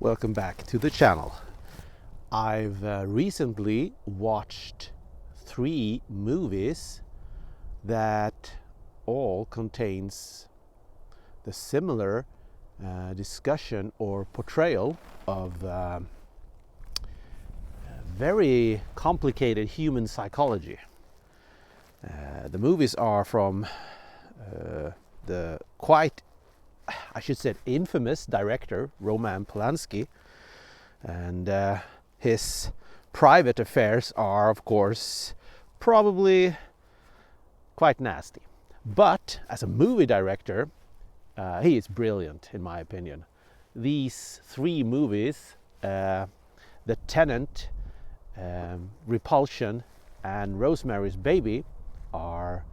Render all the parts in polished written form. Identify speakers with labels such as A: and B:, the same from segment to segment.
A: welcome back to the channel. I've recently watched 3 movies that all contains the similar discussion or portrayal of very complicated human psychology. The movies are from the quite, I should say, infamous director Roman Polanski, and his private affairs are, of course, probably quite nasty. But as a movie director, he is brilliant, in my opinion. These 3 movies, The Tenant, Repulsion, and Rosemary's Baby, are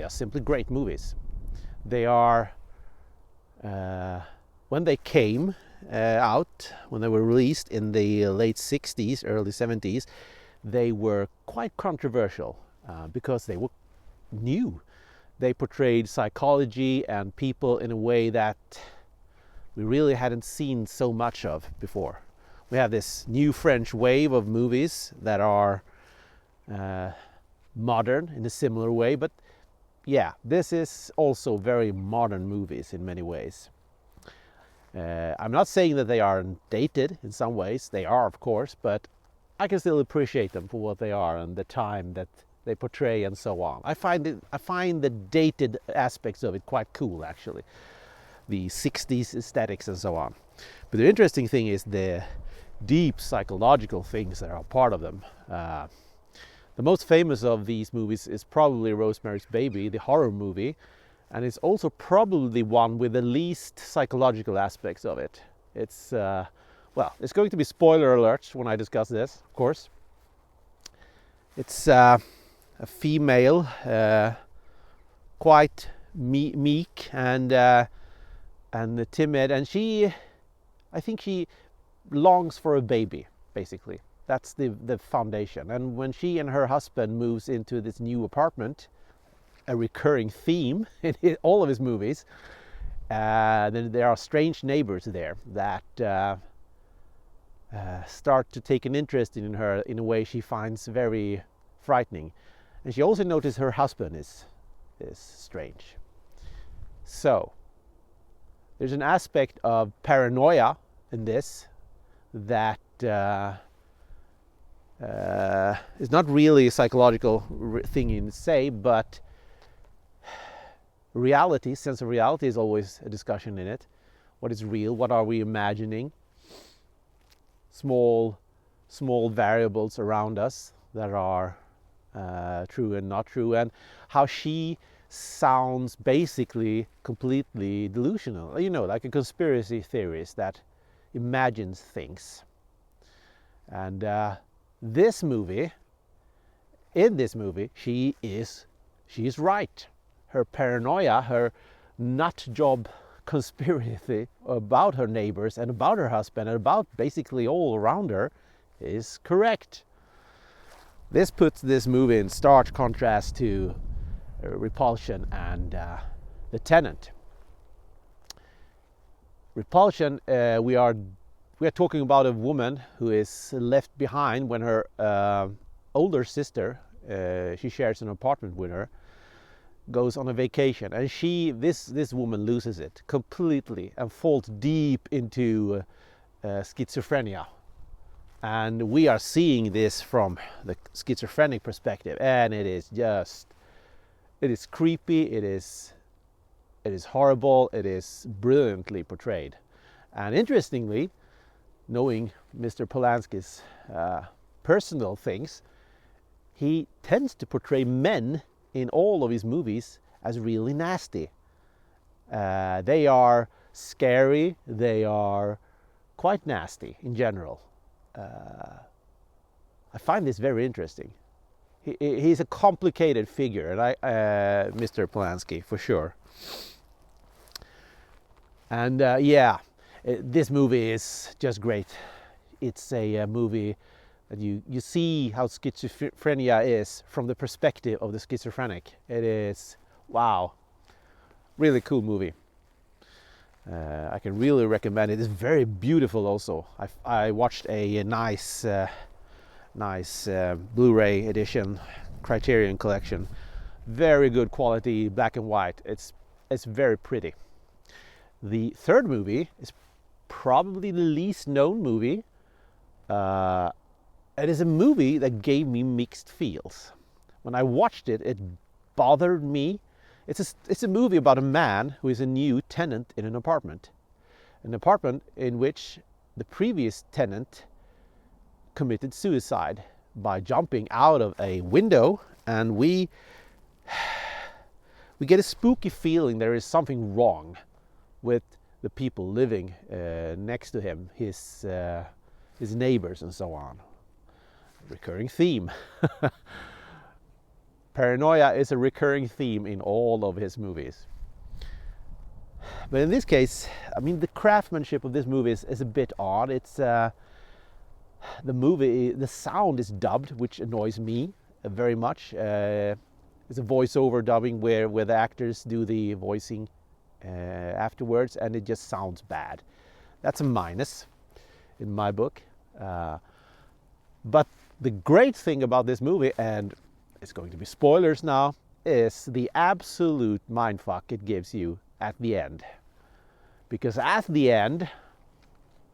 A: simply great movies. They are, when they came out, when they were released in the late 60s, early 70s, they were quite controversial because they were new. They portrayed psychology and people in a way that we really hadn't seen so much of before. We have this new French wave of movies that are modern in a similar way, but yeah, this is also very modern movies in many ways. I'm not saying that they aren't dated in some ways. They are, of course, but I can still appreciate them for what they are and the time that they portray and so on. I find the dated aspects of it quite cool, actually. The 60s aesthetics and so on. But the interesting thing is the deep psychological things that are part of them. The most famous of these movies is probably Rosemary's Baby, the horror movie, and it's also probably the one with the least psychological aspects of it. It's it's going to be spoiler alerts when I discuss this, of course. It's a female, quite meek and timid, and I think she longs for a baby, basically. That's the foundation. And when she and her husband moves into this new apartment, a recurring theme in all of his movies, then there are strange neighbors there that start to take an interest in her in a way she finds very frightening. And she also notices her husband is strange. So there's an aspect of paranoia in this that is not really a psychological thing you say, but reality, sense of reality, is always a discussion in it. What is real? What are we imagining? Small variables around us that are true and not true, and how she sounds basically completely delusional. Like a conspiracy theorist that imagines things. And in this movie, she is right. Her paranoia, her nut job conspiracy about her neighbors and about her husband and about basically all around her is correct. This puts this movie in stark contrast to Repulsion and The Tenant. Repulsion, we are talking about a woman who is left behind when her older sister, she shares an apartment with her, goes on a vacation, and this woman loses it completely and falls deep into schizophrenia. And we are seeing this from the schizophrenic perspective, and it is creepy, it is horrible, it is brilliantly portrayed. And interestingly, knowing Mr. Polanski's personal things, he tends to portray men in all of his movies as really nasty. They are scary, they are quite nasty in general. I find this very interesting. He's a complicated figure, and Mr. Polanski, for sure. And this movie is just great. It's a movie that you see how schizophrenia is from the perspective of the schizophrenic. It is, wow, really cool movie. I can really recommend it. It's very beautiful also. I watched a nice Blu-ray edition, Criterion collection. Very good quality, black and white. It's very pretty. The third movie is probably the least known movie. It is a movie that gave me mixed feels. When I watched it, it bothered me. It's a movie about a man who is a new tenant in an apartment in which the previous tenant committed suicide by jumping out of a window, and we get a spooky feeling there is something wrong with the people living next to him, his neighbors and so on. Recurring theme. Paranoia is a recurring theme in all of his movies. But in this case, I mean, the craftsmanship of this movie is a bit odd. It's the sound is dubbed, which annoys me very much. It's a voiceover dubbing where the actors do the voicing afterwards, and it just sounds bad. That's a minus in my book. But the great thing about this movie, and it's going to be spoilers now, is the absolute mindfuck it gives you at the end. Because at the end,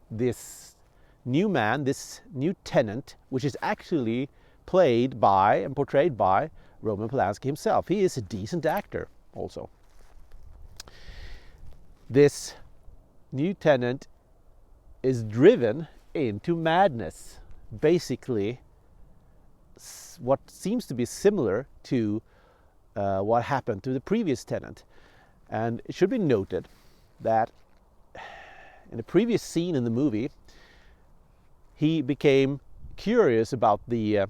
A: this new man, this new tenant, which is actually played by and portrayed by Roman Polanski himself. He is a decent actor also. This new tenant is driven into madness. Basically, what seems to be similar to what happened to the previous tenant. And it should be noted that in the previous scene in the movie, he became curious about the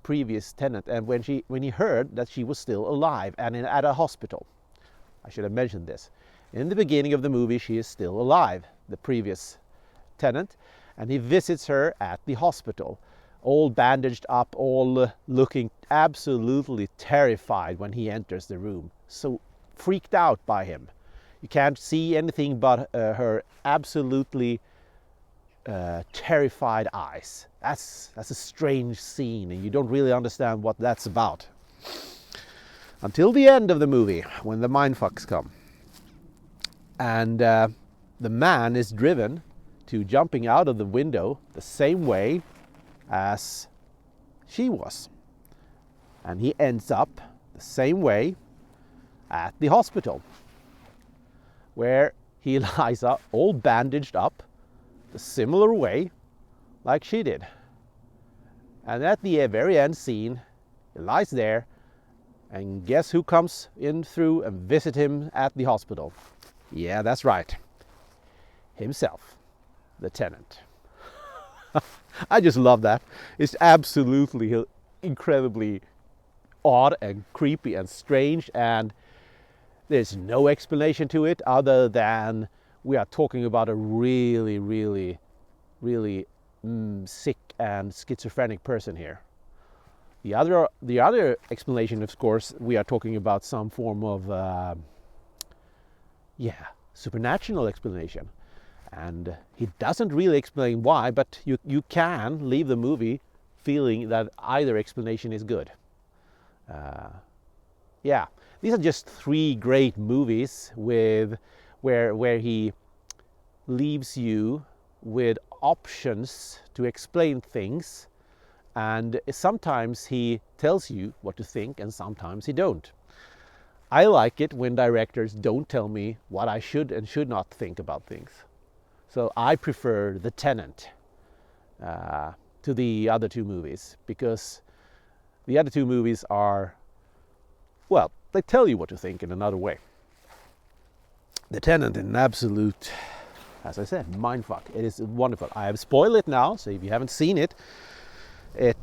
A: previous tenant, and when he heard that she was still alive and at a hospital. I should have mentioned this. In the beginning of the movie, she is still alive, the previous tenant, and he visits her at the hospital, all bandaged up, all looking absolutely terrified when he enters the room. So freaked out by him. You can't see anything but her absolutely terrified eyes. That's a strange scene, and you don't really understand what that's about until the end of the movie, when the mindfucks come. And the man is driven to jumping out of the window the same way as she was. And he ends up the same way at the hospital, where he lies up, all bandaged up, the similar way like she did. And at the very end scene, he lies there, and guess who comes in through and visit him at the hospital? Yeah, that's right. Himself, the tenant. I just love that. It's absolutely incredibly odd and creepy and strange, and there's no explanation to it other than we are talking about a really, really, really sick and schizophrenic person here. The other explanation, of course, we are talking about some form of supernatural explanation. And he doesn't really explain why, but you can leave the movie feeling that either explanation is good. These are just three great movies where he leaves you with options to explain things, and sometimes he tells you what to think and sometimes he don't. I like it when directors don't tell me what I should and should not think about things. So I prefer The Tenant to the other two movies, because the other two movies are, well, they tell you what to think in another way. The Tenant, an absolute, as I said, mindfuck. It is wonderful. I have spoiled it now, so if you haven't seen it, it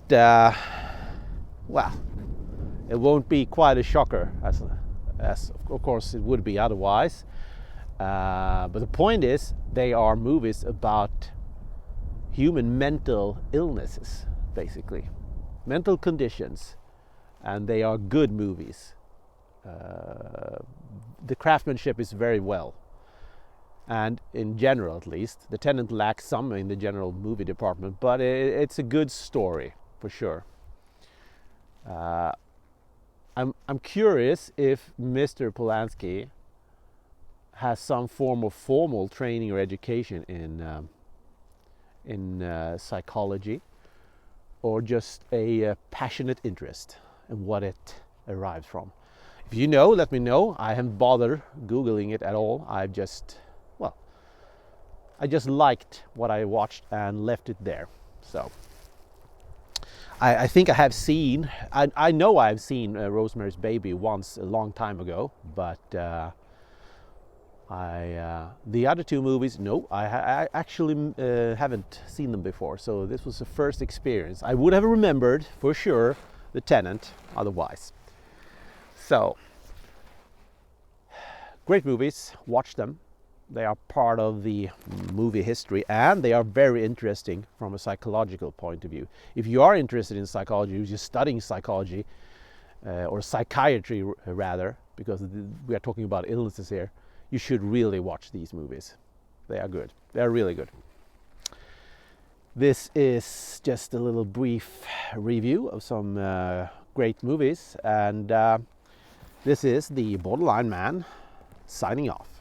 A: won't be quite a shocker as of course it would be otherwise. But the point is, they are movies about human mental illnesses, basically, mental conditions, and they are good movies. The craftsmanship is very well. and in general at least. The Tenant lacks some in the general movie department, but it's a good story for sure. I'm curious if Mr. Polanski has some form of formal training or education in psychology, or just a passionate interest in what it arrives from. If you know, let me know. I haven't bothered Googling it at all. I just liked what I watched and left it there. So I think I have seen, I know I've seen Rosemary's Baby once a long time ago, but the other two movies, no, I actually haven't seen them before. So this was the first experience. I would have remembered for sure The Tenant otherwise. So, great movies, watch them. They are part of the movie history, and they are very interesting from a psychological point of view. If you are interested in psychology, if you're studying psychology, or psychiatry rather, because we are talking about illnesses here, you should really watch these movies. They are good. They are really good. This is just a little brief review of some great movies, and this is the Borderline Man signing off.